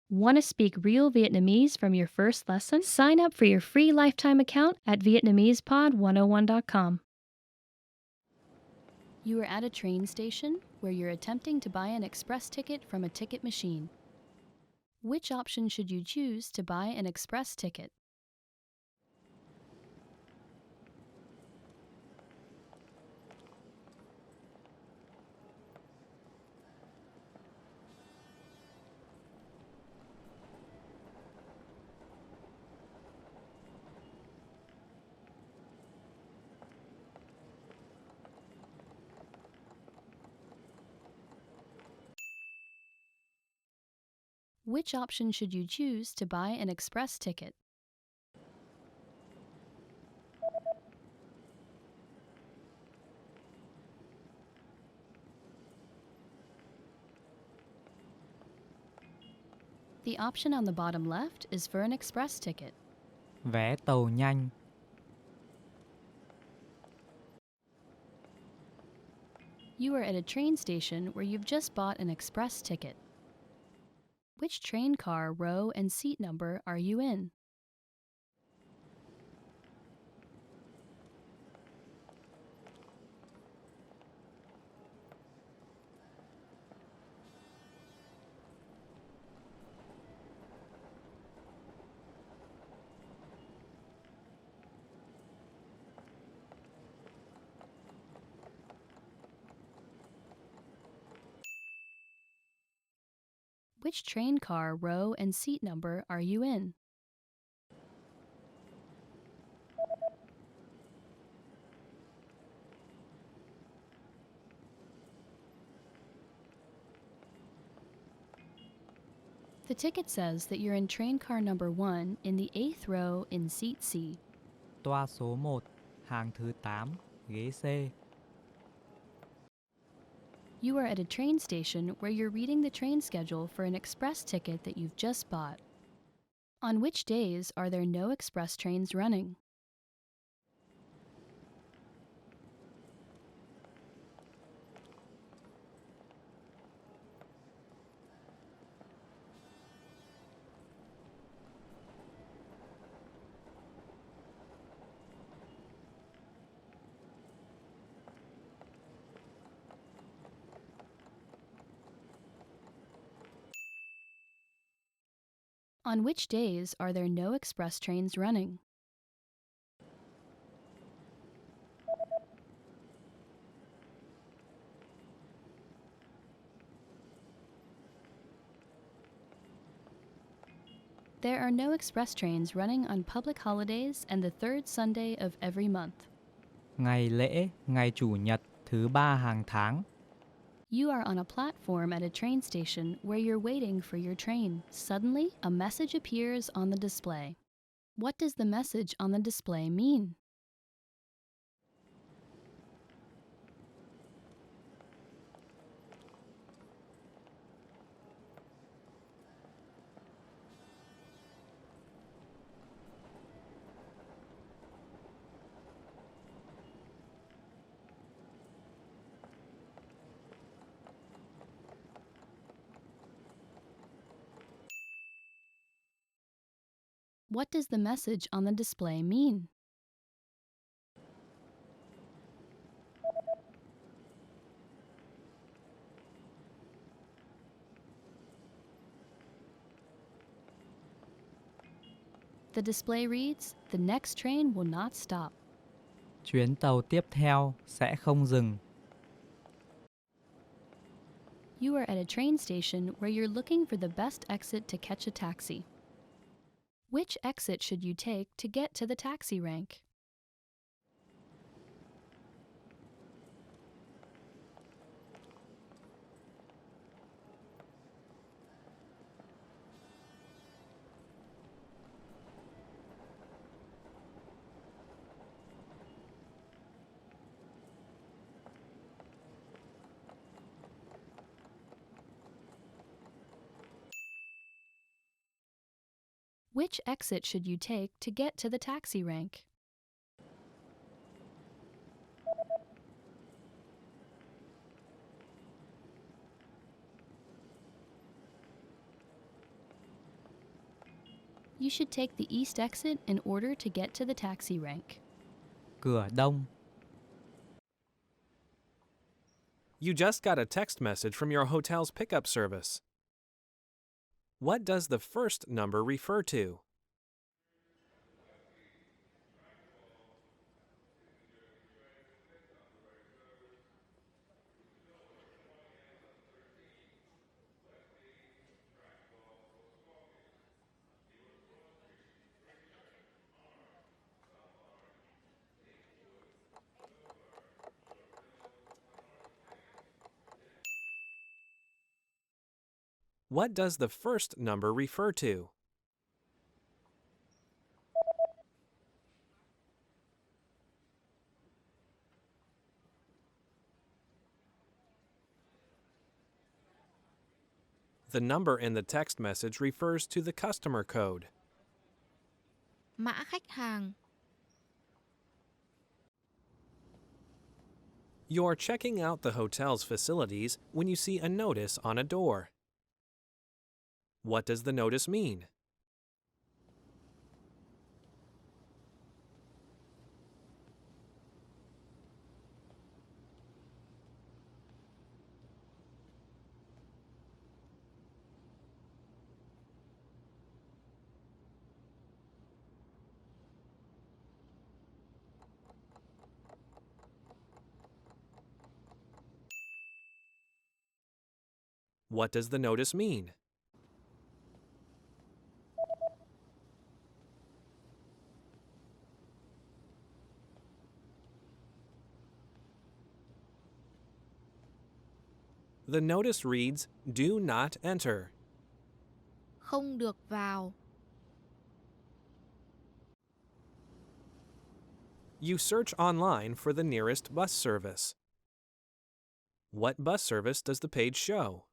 Want to speak real Vietnamese from your first lesson? Sign up for your free lifetime account at Vietnamesepod101.com. You are at a train station where you're attempting to buy an express ticket from a ticket machine. Which option should you choose to buy an express ticket? Which option should you choose to buy an express ticket? The option on the bottom left is for an express ticket. Vé tàu nhanh. You are at a train station where you've just bought an express ticket. Which train car, row, and seat number are you in? Which train car, row, and seat number are you in? The ticket says that you're in train car number 1 in the 8th row in seat C. Toa số 1, hàng thứ 8, ghế C. You are at a train station where you're reading the train schedule for an express ticket that you've just bought. On which days are there no express trains running? On which days are there no express trains running? There are no express trains running on public holidays and the third Sunday of every month. Ngày lễ, ngày Chủ nhật, thứ 3 hàng tháng. You are on a platform at a train station where you're waiting for your train. Suddenly, a message appears on the display. What does the message on the display mean? What does the message on the display mean? The display reads, "The next train will not stop." Chuyến tàu tiếp theo sẽ không dừng. You are at a train station where you're looking for the best exit to catch a taxi. Which exit should you take to get to the taxi rank? Which exit should you take to get to the taxi rank? You should take the east exit in order to get to the taxi rank. Cửa đông. You just got a text message from your hotel's pickup service. What does the first number refer to? What does the first number refer to? The number in the text message refers to the customer code. Mã khách hàng. You're checking out the hotel's facilities when you see a notice on a door. What does the notice mean? What does the notice mean? The notice reads, "Do not enter." Không được vào. You search online for the nearest bus service. What bus service does the page show?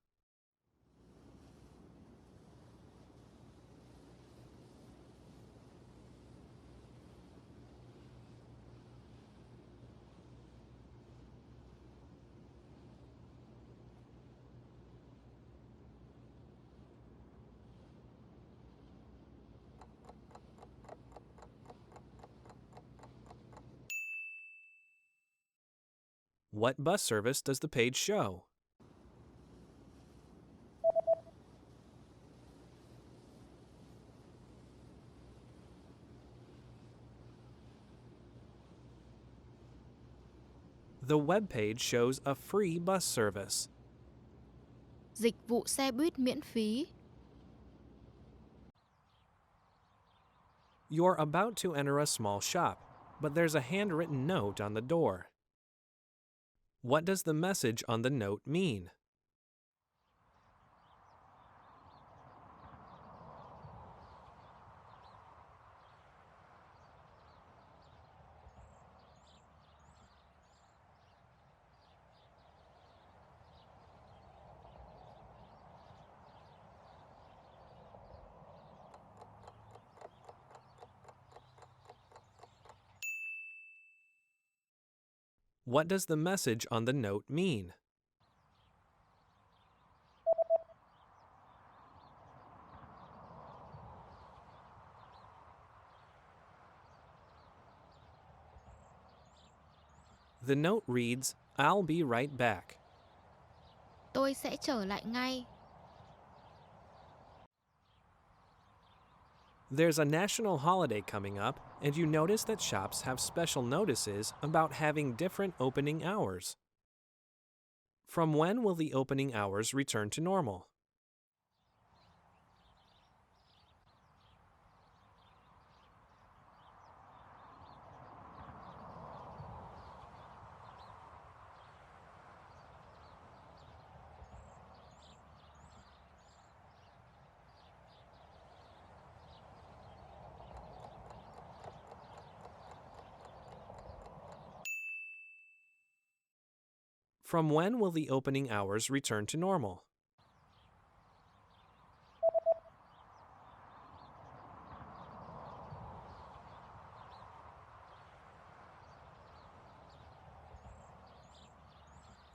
What bus service does the page show? The web page shows a free bus service. Dịch vụ xe buýt miễn phí. You're about to enter a small shop, but there's a handwritten note on the door. What does the message on the note mean? What does the message on the note mean? The note reads, "I'll be right back." Tôi sẽ trở lại ngay. There's a national holiday coming up, and you notice that shops have special notices about having different opening hours. From when will the opening hours return to normal? From when will the opening hours return to normal?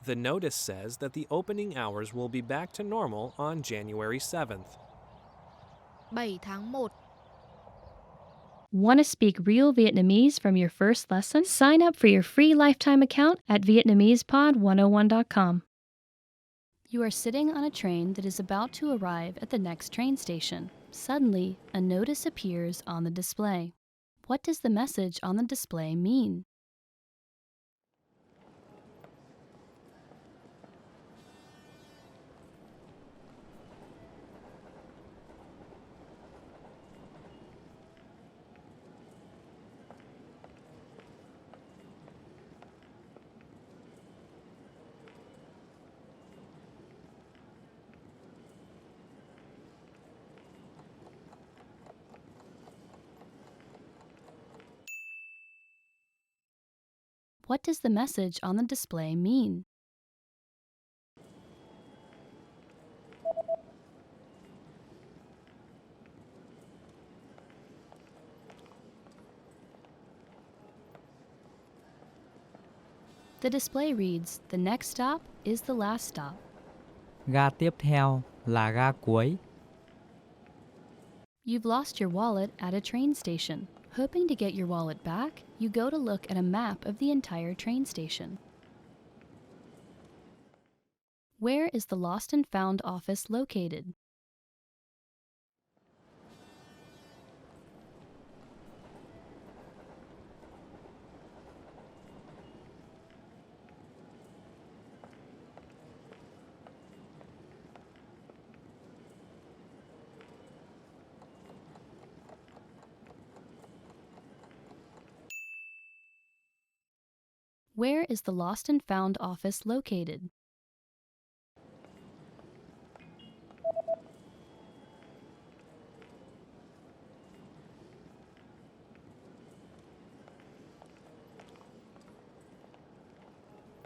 The notice says that the opening hours will be back to normal on January 7th. 7 tháng 1. Want to speak real Vietnamese from your first lesson? Sign up for your free lifetime account at VietnamesePod101.com. You are sitting on a train that is about to arrive at the next train station. Suddenly, a notice appears on the display. What does the message on the display mean? What does the message on the display mean? The display reads, "The next stop is the last stop." Ga tiếp theo là ga cuối. You've lost your wallet at a train station. Hoping to get your wallet back, you go to look at a map of the entire train station. Where is the Lost and Found office located? Where is the Lost and Found office located?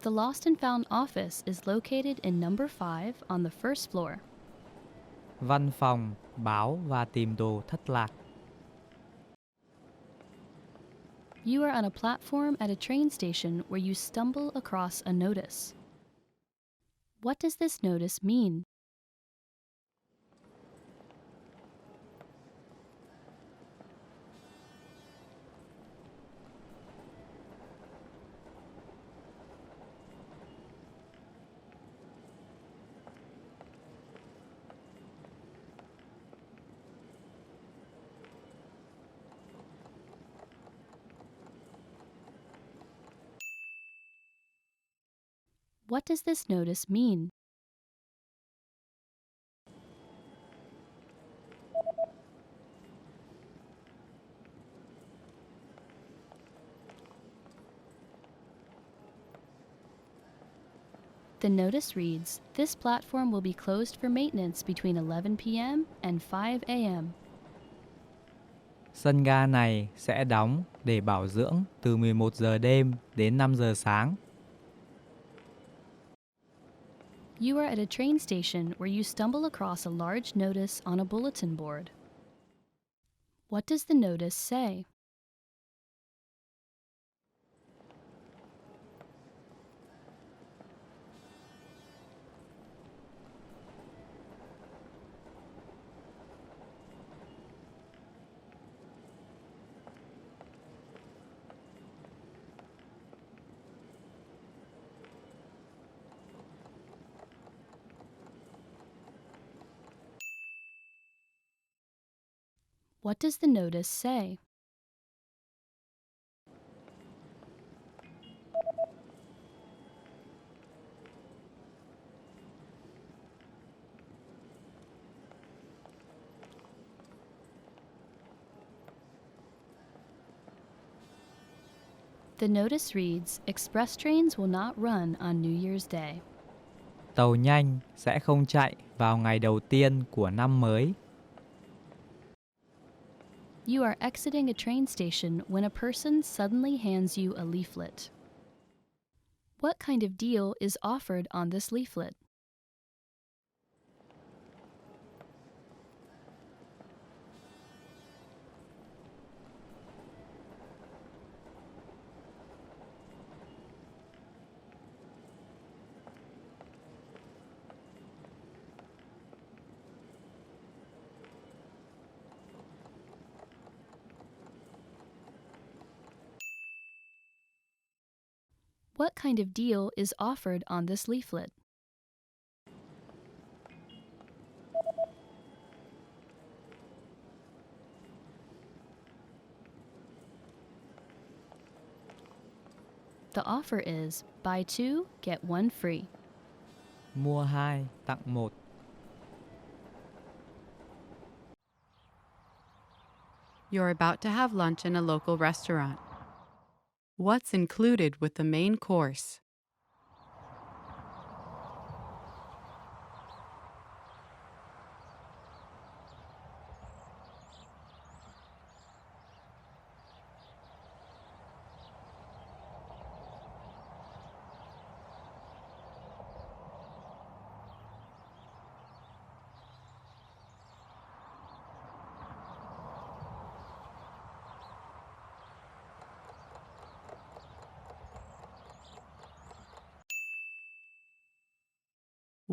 The Lost and Found office is located in number 5 on the first floor. Văn phòng báo và tìm đồ thất lạc. You are on a platform at a train station where you stumble across a notice. What does this notice mean? What does this notice mean? The notice reads, "This platform will be closed for maintenance between 11 p.m. and 5 a.m. Sân ga này sẽ đóng để bảo dưỡng từ 11 giờ đêm đến 5 giờ sáng. You are at a train station where you stumble across a large notice on a bulletin board. What does the notice say? What does the notice say? The notice reads, "Express trains will not run on New Year's Day." Tàu nhanh sẽ không chạy vào ngày đầu tiên của năm mới. You are exiting a train station when a person suddenly hands you a leaflet. What kind of deal is offered on this leaflet? What kind of deal is offered on this leaflet? The offer is buy two, get one free. Mua hai, tặng một. You're about to have lunch in a local restaurant. What's included with the main course?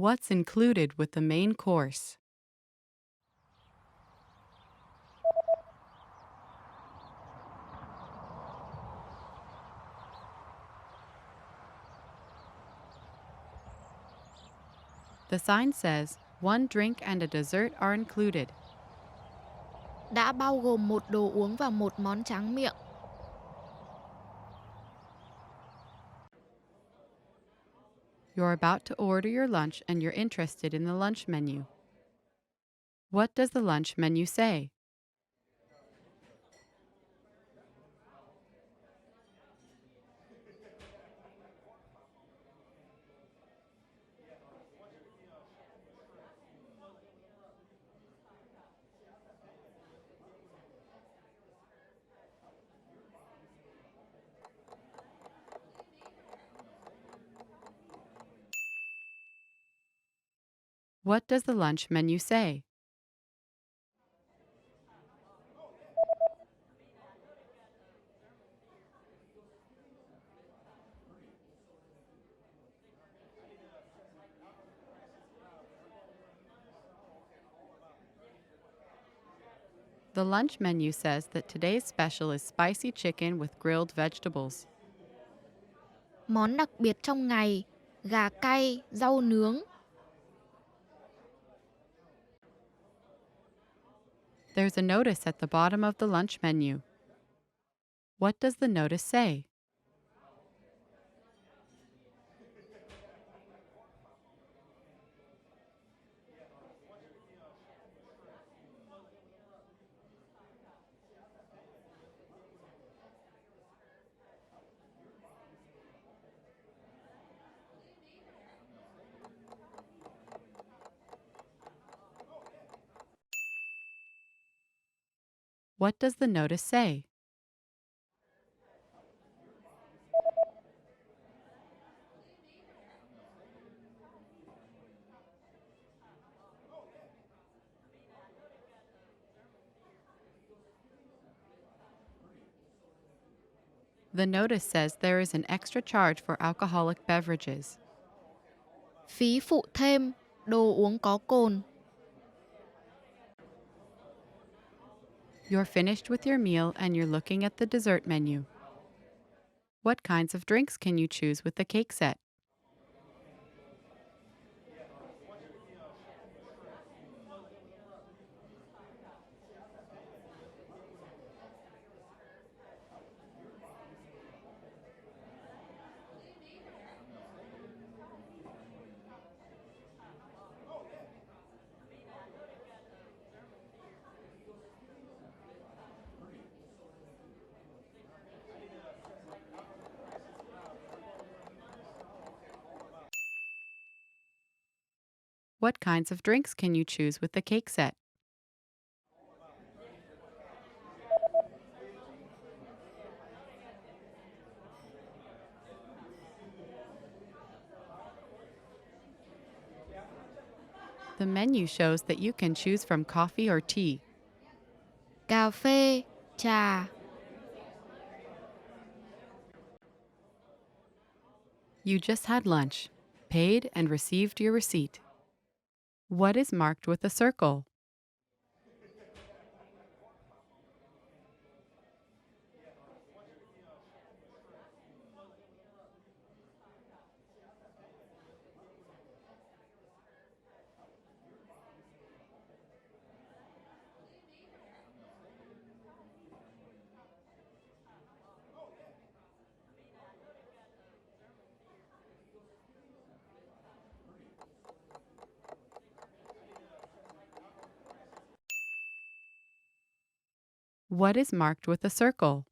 What's included with the main course? The sign says, one drink and a dessert are included. Đã bao gồm một đồ uống và một món tráng miệng. You're about to order your lunch and you're interested in the lunch menu. What does the lunch menu say? What does the lunch menu say? The lunch menu says that today's special is spicy chicken with grilled vegetables. Món đặc biệt trong ngày, gà cay, rau nướng. There's a notice at the bottom of the lunch menu. What does the notice say? What does the notice say? The notice says there is an extra charge for alcoholic beverages. Phí phụ thêm, đồ uống có cồn. You're finished with your meal and you're looking at the dessert menu. What kinds of drinks can you choose with the cake set? What kinds of drinks can you choose with the cake set? The menu shows that you can choose from coffee or tea. Cà phê, trà. You just had lunch, paid and received your receipt. What is marked with a circle? What is marked with a circle?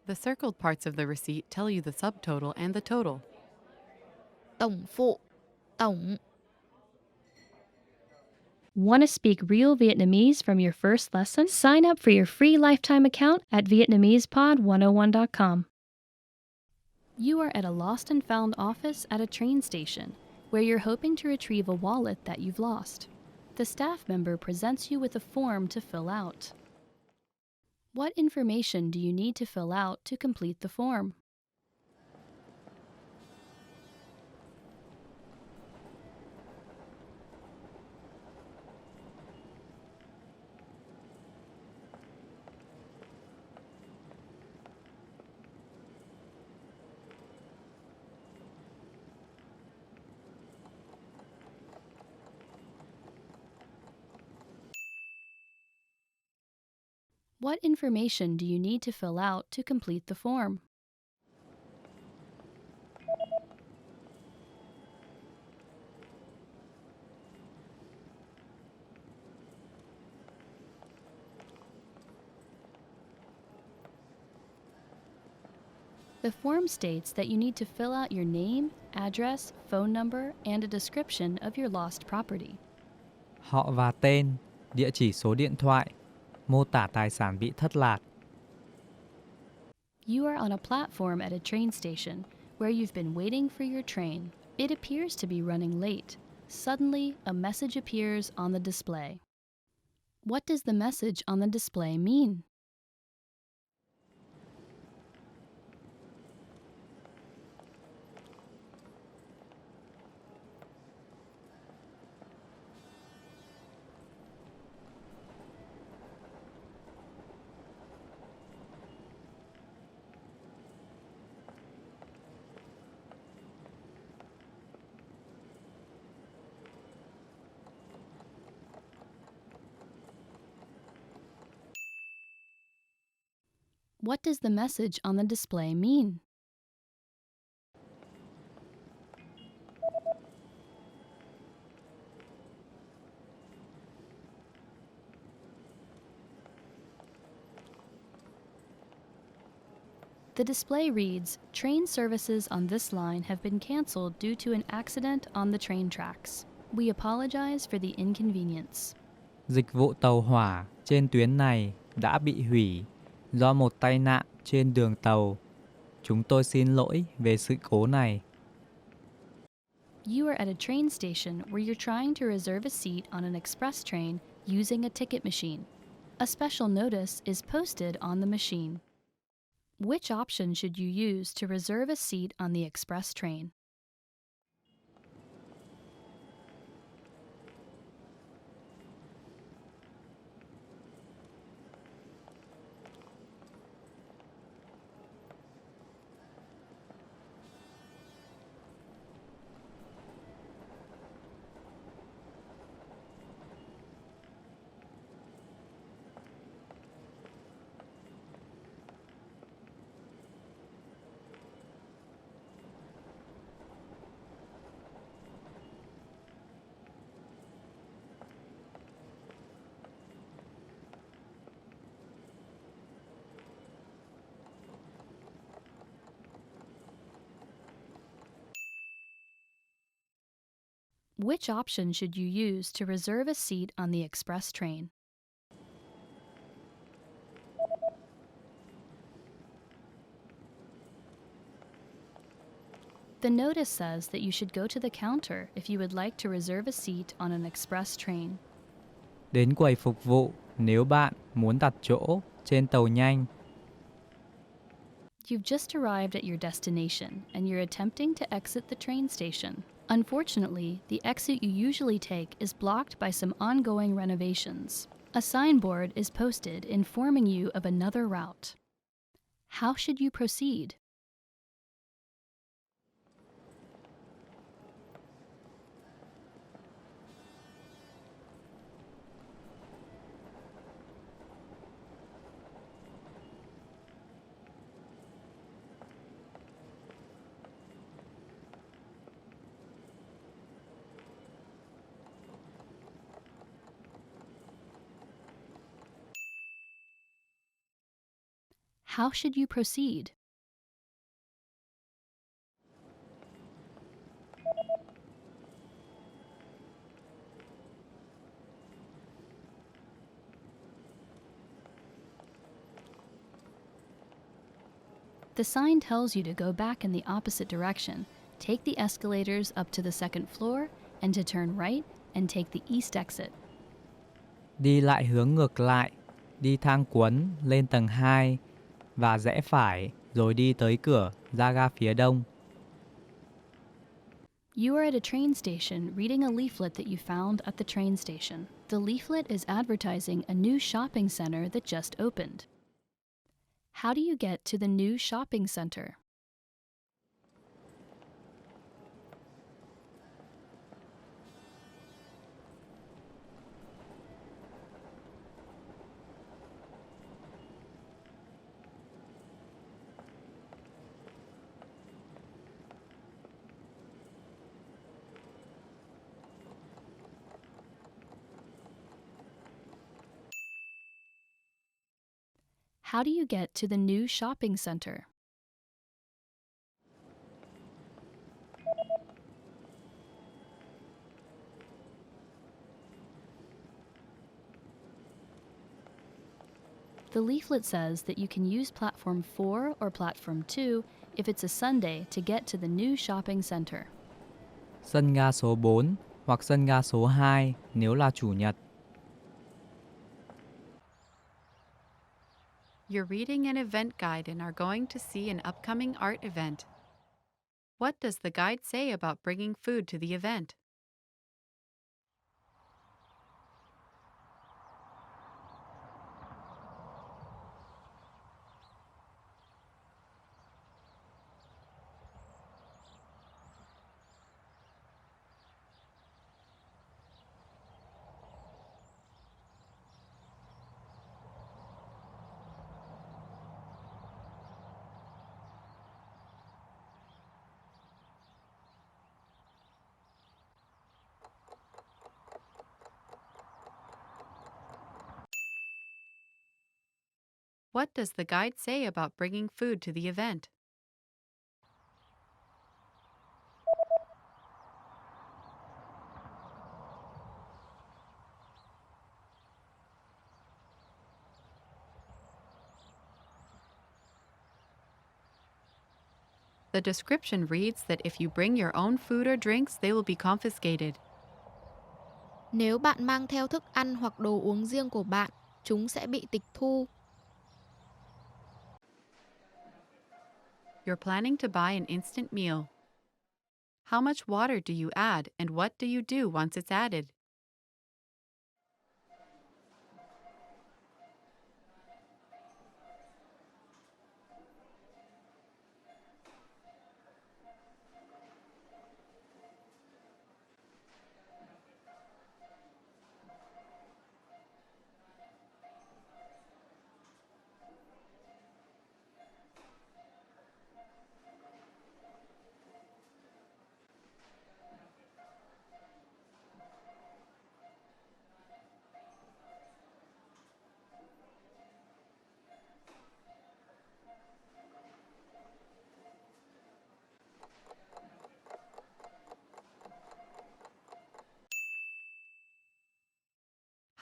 The circled parts of the receipt tell you the subtotal and the total. tổng phụ, tổng, Want to speak real Vietnamese from your first lesson? Sign up for your free lifetime account at Vietnamesepod101.com. You are at a lost and found office at a train station where you're hoping to retrieve a wallet that you've lost. The staff member presents you with a form to fill out. What information do you need to fill out to complete the form? What information do you need to fill out to complete the form? The form states that you need to fill out your name, address, phone number, and a description of your lost property. Họ và tên, địa chỉ số điện thoại, mô tả tài sản bị thất lạc. You are on a platform at a train station where you've been waiting for your train. It appears to be running late. Suddenly, a message appears on the display. What does the message on the display mean? What does the message on the display mean? The display reads, "Train services on this line have been canceled due to an accident on the train tracks. We apologize for the inconvenience." Dịch vụ tàu hỏa trên tuyến này đã bị hủy do một tai nạn trên đường tàu. Chúng tôi xin lỗi về sự cố này. You are at a train station where you're trying to reserve a seat on an express train using a ticket machine. A special notice is posted on the machine. Which option should you use to reserve a seat on the express train? Which option should you use to reserve a seat on the express train? The notice says that you should go to the counter if you would like to reserve a seat on an express train. Đến quầy phục vụ nếu bạn muốn đặt chỗ trên tàu nhanh. You've just arrived at your destination and you're attempting to exit the train station. Unfortunately, the exit you usually take is blocked by some ongoing renovations. A signboard is posted informing you of another route. How should you proceed? How should you proceed? The sign tells you to go back in the opposite direction, take the escalators up to the second floor, and to turn right and take the east exit. Đi lại hướng ngược lại, đi thang cuốn lên tầng 2 và rẽ phải rồi đi tới cửa ra ga phía đông. You are at a train station reading a leaflet that you found at the train station. The leaflet is advertising a new shopping center that just opened. How do you get to the new shopping center? How do you get to the new shopping center? The leaflet says that you can use platform 4 or platform 2 if it's a Sunday to get to the new shopping center. Sân ga số 4 hoặc sân ga số 2 nếu là chủ nhật. You're reading an event guide and are going to see an upcoming art event. What does the guide say about bringing food to the event? What does the guide say about bringing food to the event? The description reads that if you bring your own food or drinks, they will be confiscated. Nếu bạn mang theo thức ăn hoặc đồ uống riêng của bạn, chúng sẽ bị tịch thu. You're planning to buy an instant meal. How much water do you add, and what do you do once it's added?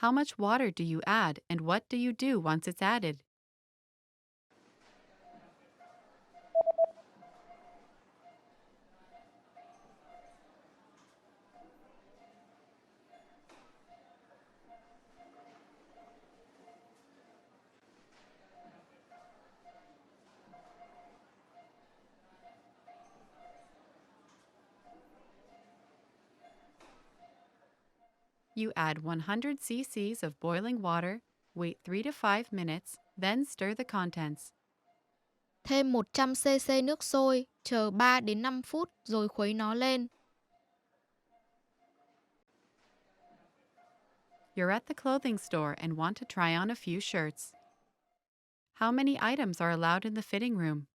How much water do you add, and what do you do once it's added? You add 100 cc's of boiling water, wait 3 to 5 minutes, then stir the contents. Thêm 100 cc nước sôi, chờ 3 đến 5 phút rồi khuấy nó lên. You're at the clothing store and want to try on a few shirts. How many items are allowed in the fitting room?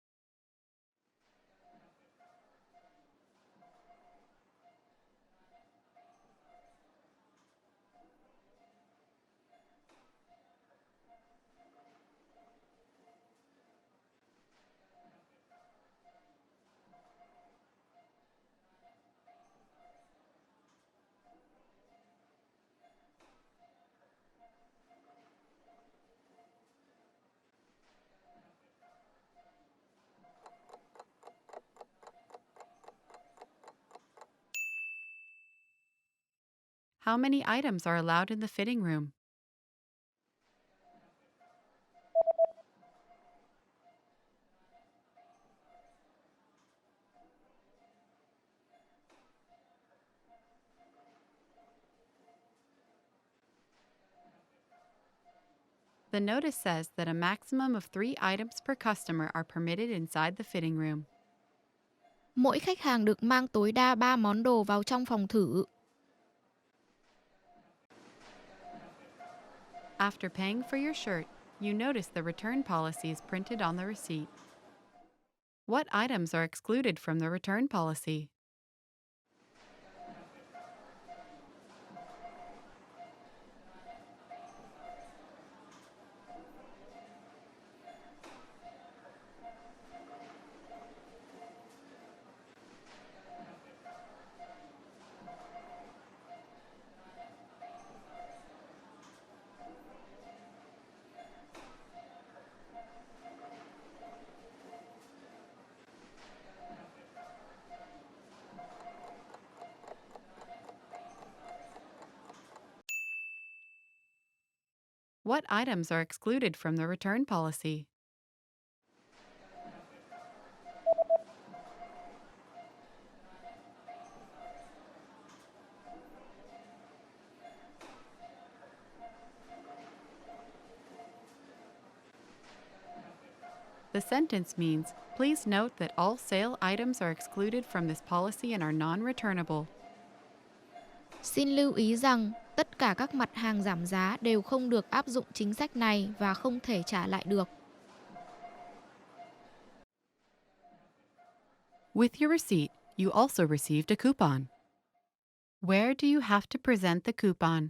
How many items are allowed in the fitting room? The notice says that a maximum of 3 items per customer are permitted inside the fitting room. Mỗi khách hàng được mang tối đa 3 món đồ vào trong phòng thử. After paying for your shirt, you notice the return policy is printed on the receipt. What items are excluded from the return policy? What items are excluded from the return policy? The sentence means, please note that all sale items are excluded from this policy and are non-returnable. Xin lưu ý rằng tất cả các mặt hàng giảm giá đều không được áp dụng chính sách này và không thể trả lại được. With your receipt, you also received a coupon. Where do you have to present the coupon?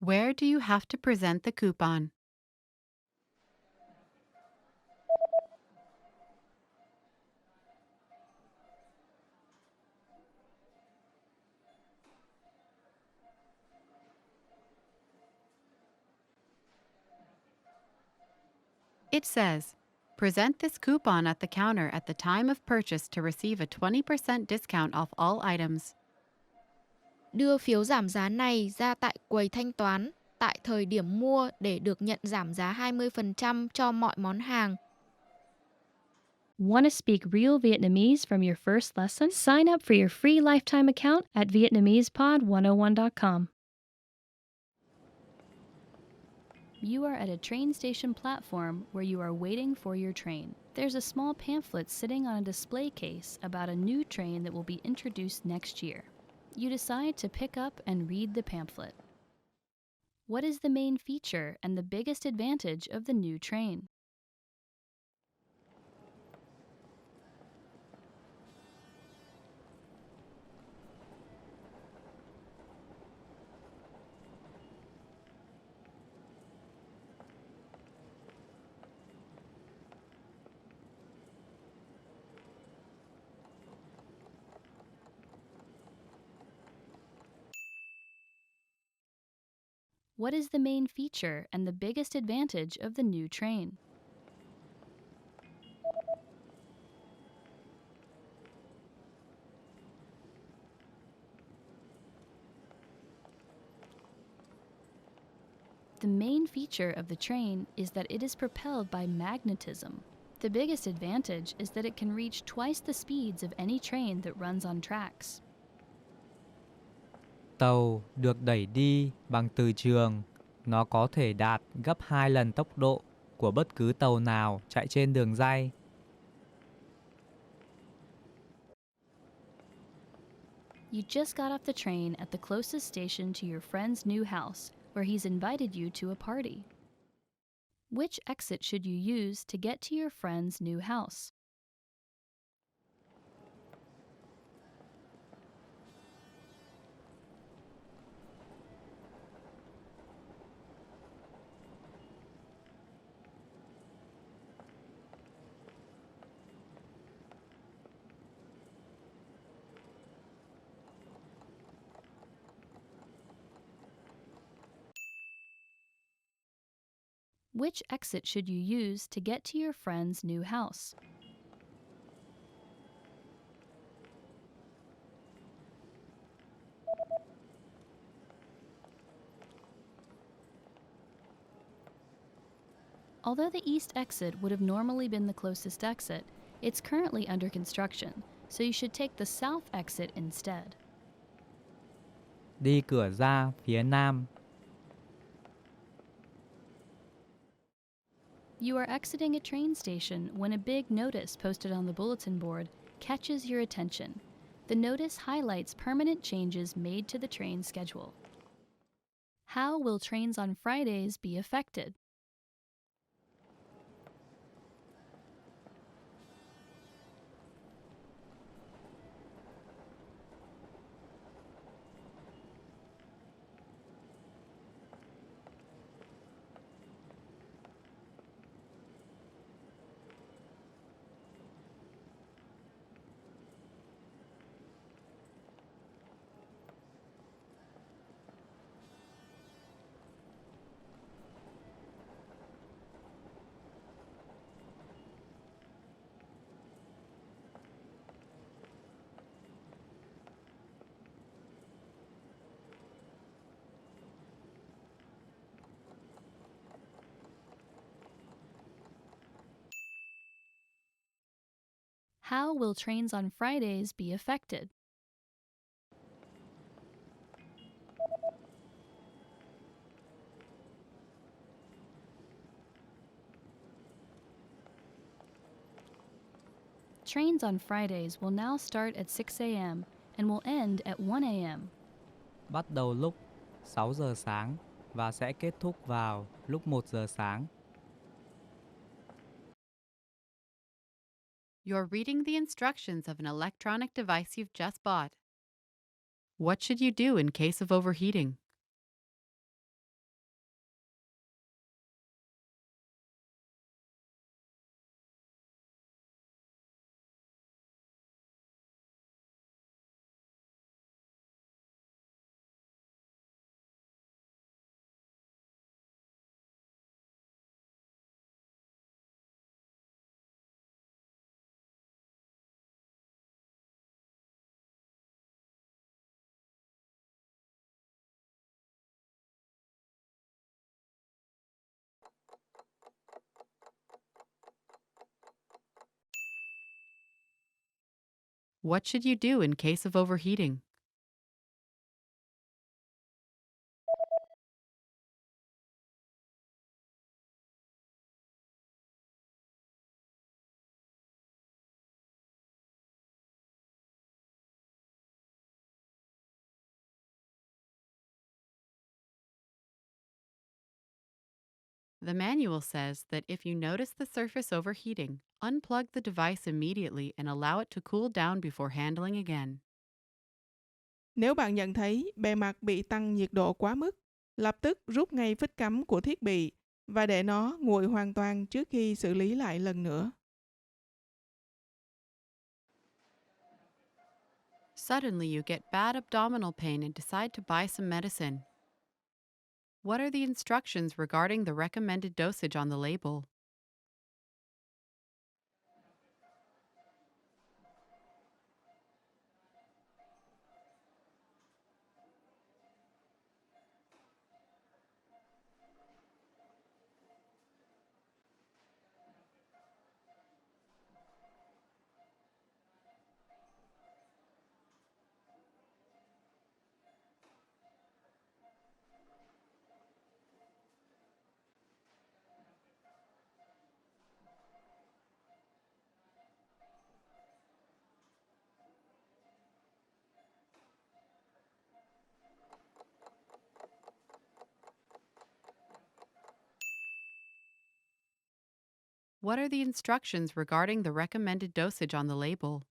Where do you have to present the coupon? It says, present this coupon at the counter at the time of purchase to receive a 20% discount off all items. Đưa phiếu giảm giá này ra tại quầy thanh toán tại thời điểm mua để được nhận giảm giá 20% cho mọi món hàng. Want to speak real Vietnamese from your first lesson? Sign up for your free lifetime account at Vietnamesepod101.com. You are at a train station platform where you are waiting for your train. There's a small pamphlet sitting on a display case about a new train that will be introduced next year. You decide to pick up and read the pamphlet. What is the main feature and the biggest advantage of the new train? What is the main feature and the biggest advantage of the new train? The main feature of the train is that it is propelled by magnetism. The biggest advantage is that it can reach twice the speeds of any train that runs on tracks. Tàu được đẩy đi bằng từ trường. Nó có thể đạt gấp 2 lần tốc độ của bất cứ tàu nào chạy trên đường ray. You just got off the train at the closest station to your friend's new house, where he's invited you to a party. Which exit should you use to get to your friend's new house? Which exit should you use to get to your friend's new house? Although the east exit would have normally been the closest exit, it's currently under construction, so you should take the south exit instead. Đi cửa ra phía nam. You are exiting a train station when a big notice posted on the bulletin board catches your attention. The notice highlights permanent changes made to the train schedule. How will trains on Fridays be affected? How will trains on Fridays be affected? Trains on Fridays will now start at 6 a.m. and will end at 1 a.m. Bắt đầu lúc 6 giờ sáng và sẽ kết thúc vào lúc 1 giờ sáng. You're reading the instructions of an electronic device you've just bought. What should you do in case of overheating? What should you do in case of overheating? The manual says that if you notice the surface overheating, unplug the device immediately and allow it to cool down before handling again. Nếu bạn nhận thấy bề mặt bị tăng nhiệt độ quá mức, lập tức rút ngay phích cắm của thiết bị và để nó nguội hoàn toàn trước khi xử lý lại lần nữa. Suddenly, you get bad abdominal pain and decide to buy some medicine. What are the instructions regarding the recommended dosage on the label? What are the instructions regarding the recommended dosage on the label?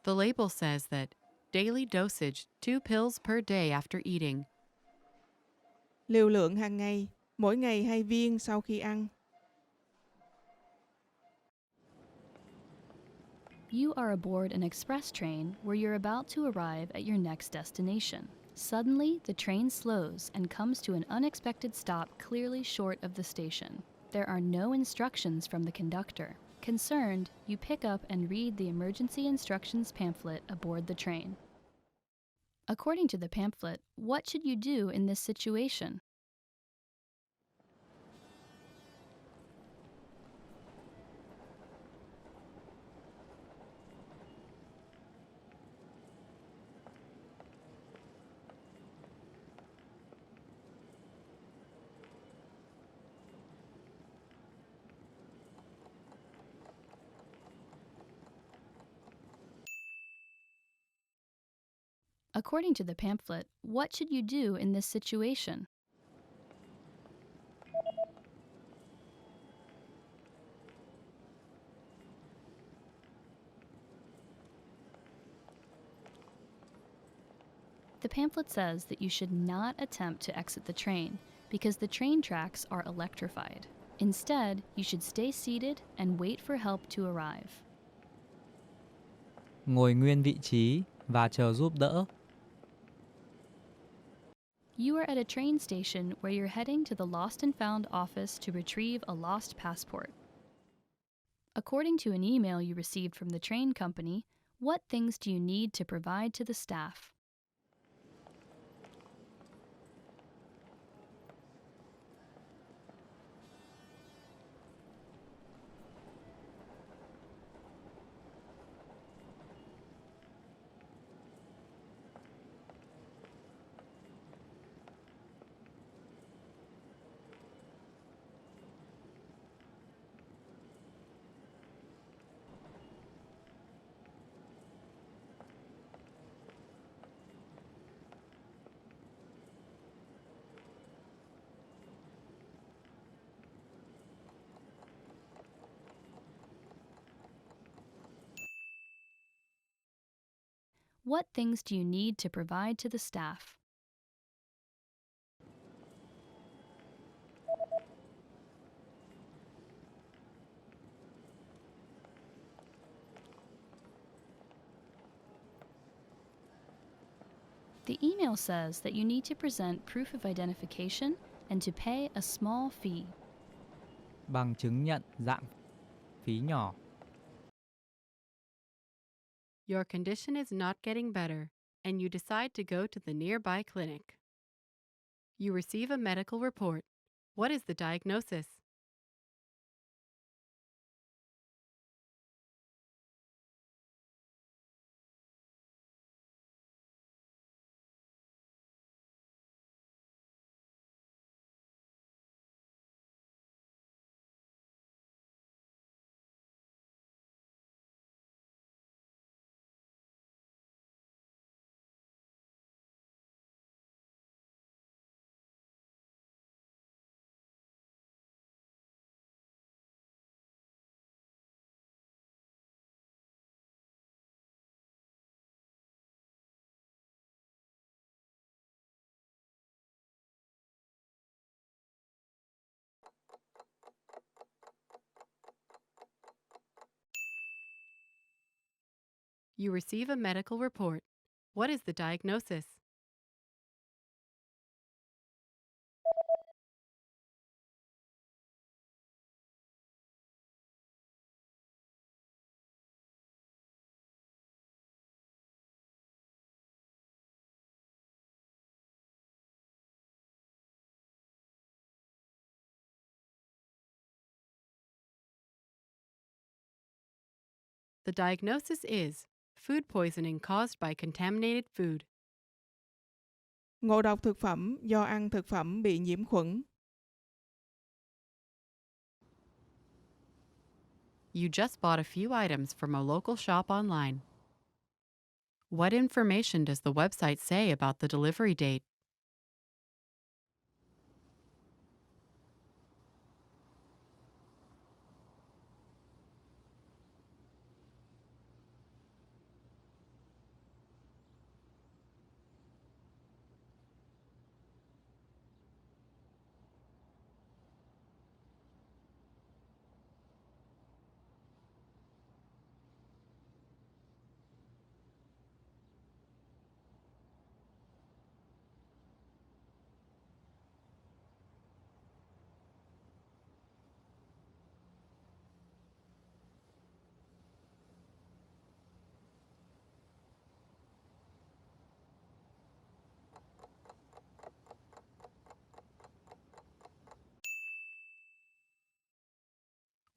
The label says that daily dosage, 2 pills per day after eating. Liều lượng hàng ngày, mỗi ngày 2 viên sau khi ăn. You are aboard an express train where you're about to arrive at your next destination. Suddenly, the train slows and comes to an unexpected stop clearly short of the station. There are no instructions from the conductor. Concerned, you pick up and read the emergency instructions pamphlet aboard the train. According to the pamphlet, what should you do in this situation? According to the pamphlet, what should you do in this situation? The pamphlet says that you should not attempt to exit the train because the train tracks are electrified. Instead, you should stay seated and wait for help to arrive. Ngồi nguyên vị trí và chờ giúp đỡ. You are at a train station where you're heading to the Lost and Found office to retrieve a lost passport. According to an email you received from the train company, what things do you need to provide to the staff? What things do you need to provide to the staff? The email says that you need to present proof of identification and to pay a small fee. Bằng chứng nhận dạng phí nhỏ. Your condition is not getting better, and you decide to go to the nearby clinic. You receive a medical report. What is the diagnosis? You receive a medical report. What is the diagnosis? The diagnosis is food poisoning caused by contaminated food. Ngộ độc thực phẩm do ăn thực phẩm bị nhiễm khuẩn. You just bought a few items from a local shop online. What information does the website say about the delivery date?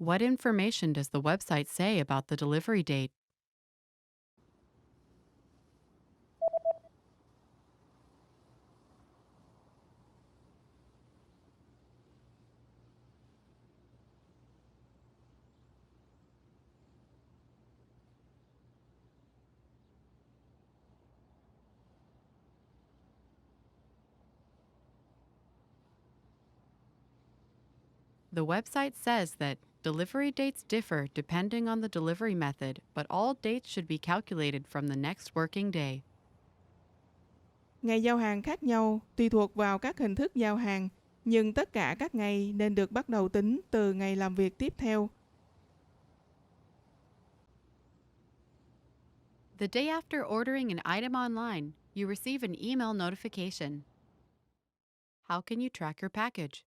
What information does the website say about the delivery date? The website says that delivery dates differ depending on the delivery method, but all dates should be calculated from the next working day. Ngày giao hàng khác nhau tùy thuộc vào các hình thức giao hàng, nhưng tất cả các ngày nên được bắt đầu tính từ ngày làm việc tiếp theo. The day after ordering an item online, you receive an email notification. How can you track your package?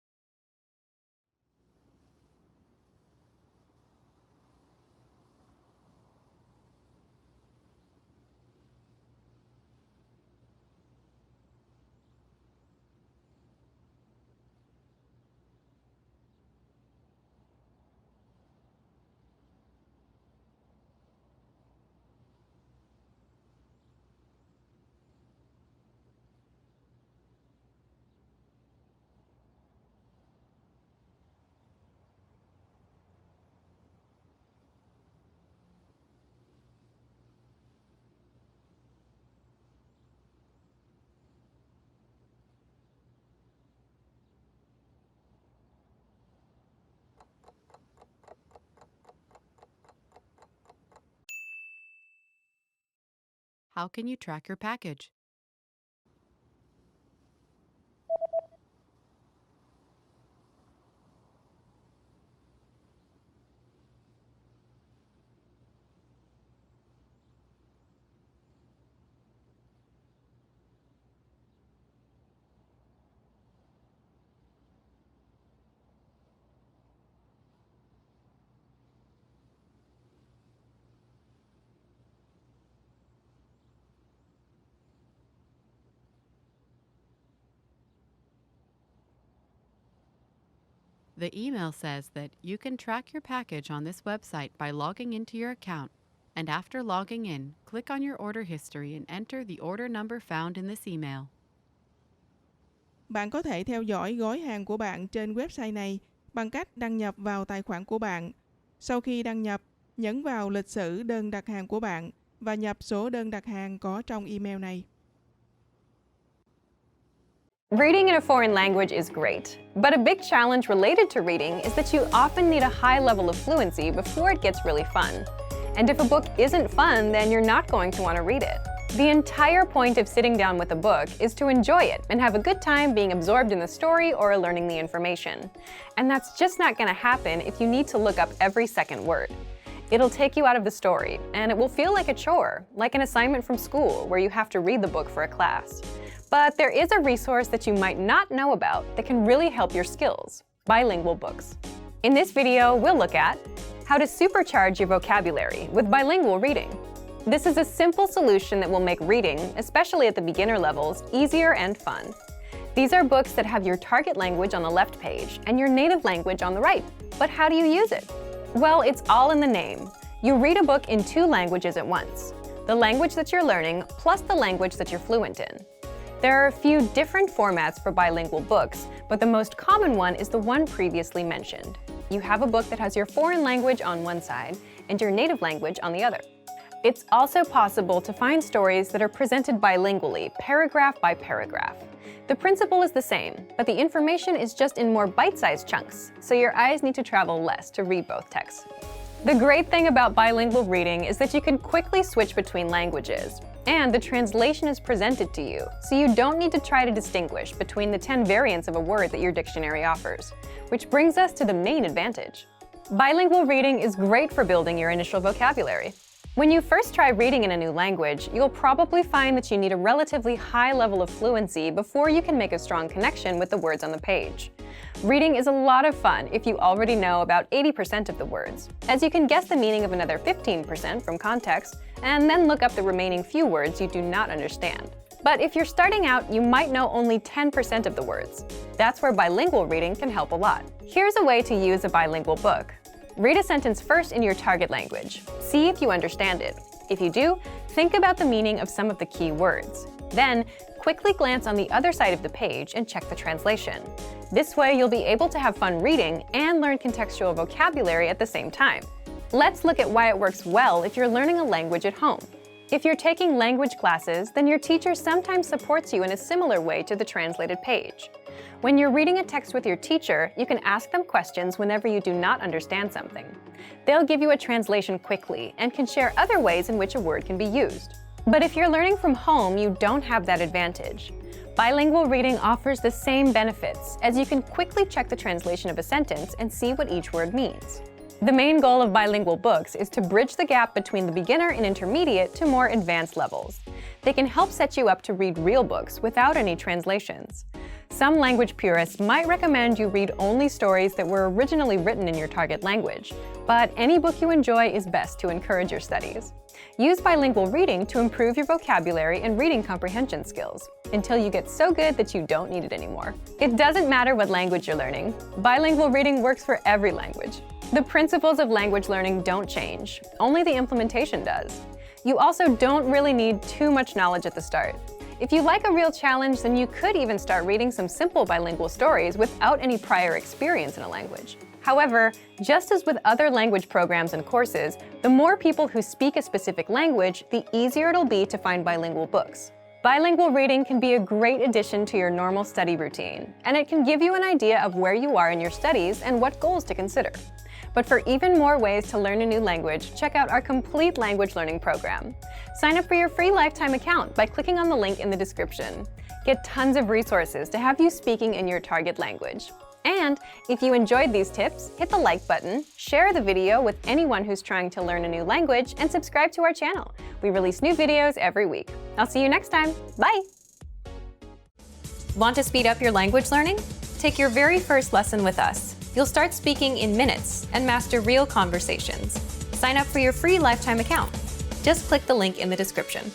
How can you track your package? The email says that you can track your package on this website by logging into your account, and after logging in, click on your order history and enter the order number found in this email. Bạn có thể theo dõi gói hàng của bạn trên website này bằng cách đăng nhập vào tài khoản của bạn. Sau khi đăng nhập, nhấn vào lịch sử đơn đặt hàng của bạn và nhập số đơn đặt hàng có trong email này. Reading in a foreign language is great, but a big challenge related to reading is that you often need a high level of fluency before it gets really fun. And if a book isn't fun, then you're not going to want to read it. The entire point of sitting down with a book is to enjoy it and have a good time being absorbed in the story or learning the information. And that's just not going to happen if you need to look up every second word. It'll take you out of the story, and it will feel like a chore, like an assignment from school where you have to read the book for a class. But there is a resource that you might not know about that can really help your skills: bilingual books. In this video, we'll look at how to supercharge your vocabulary with bilingual reading. This is a simple solution that will make reading, especially at the beginner levels, easier and fun. These are books that have your target language on the left page and your native language on the right. But how do you use it? Well, it's all in the name. You read a book in two languages at once: the language that you're learning plus the language that you're fluent in. There are a few different formats for bilingual books, but the most common one is the one previously mentioned. You have a book that has your foreign language on one side and your native language on the other. It's also possible to find stories that are presented bilingually, paragraph by paragraph. The principle is the same, but the information is just in more bite-sized chunks, so your eyes need to travel less to read both texts. The great thing about bilingual reading is that you can quickly switch between languages, and the translation is presented to you, so you don't need to try to distinguish between the 10 variants of a word that your dictionary offers. Which brings us to the main advantage. Bilingual reading is great for building your initial vocabulary. When you first try reading in a new language, you'll probably find that you need a relatively high level of fluency before you can make a strong connection with the words on the page. Reading is a lot of fun if you already know about 80% of the words, as you can guess the meaning of another 15% from context, and then look up the remaining few words you do not understand. But if you're starting out, you might know only 10% of the words. That's where bilingual reading can help a lot. Here's a way to use a bilingual book. Read a sentence first in your target language. See if you understand it. If you do, think about the meaning of some of the key words. Then, quickly glance on the other side of the page and check the translation. This way, you'll be able to have fun reading and learn contextual vocabulary at the same time. Let's look at why it works well if you're learning a language at home. If you're taking language classes, then your teacher sometimes supports you in a similar way to the translated page. When you're reading a text with your teacher, you can ask them questions whenever you do not understand something. They'll give you a translation quickly and can share other ways in which a word can be used. But if you're learning from home, you don't have that advantage. Bilingual reading offers the same benefits, as you can quickly check the translation of a sentence and see what each word means. The main goal of bilingual books is to bridge the gap between the beginner and intermediate to more advanced levels. They can help set you up to read real books without any translations. Some language purists might recommend you read only stories that were originally written in your target language, but any book you enjoy is best to encourage your studies. Use bilingual reading to improve your vocabulary and reading comprehension skills, until you get so good that you don't need it anymore. It doesn't matter what language you're learning. Bilingual reading works for every language. The principles of language learning don't change, only the implementation does. You also don't really need too much knowledge at the start. If you like a real challenge, then you could even start reading some simple bilingual stories without any prior experience in a language. However, just as with other language programs and courses, the more people who speak a specific language, the easier it'll be to find bilingual books. Bilingual reading can be a great addition to your normal study routine, and it can give you an idea of where you are in your studies and what goals to consider. But for even more ways to learn a new language, check out our complete language learning program. Sign up for your free lifetime account by clicking on the link in the description. Get tons of resources to have you speaking in your target language. And if you enjoyed these tips, hit the like button, share the video with anyone who's trying to learn a new language, and subscribe to our channel. We release new videos every week. I'll see you next time. Bye! Want to speed up your language learning? Take your very first lesson with us. You'll start speaking in minutes and master real conversations. Sign up for your free lifetime account. Just click the link in the description.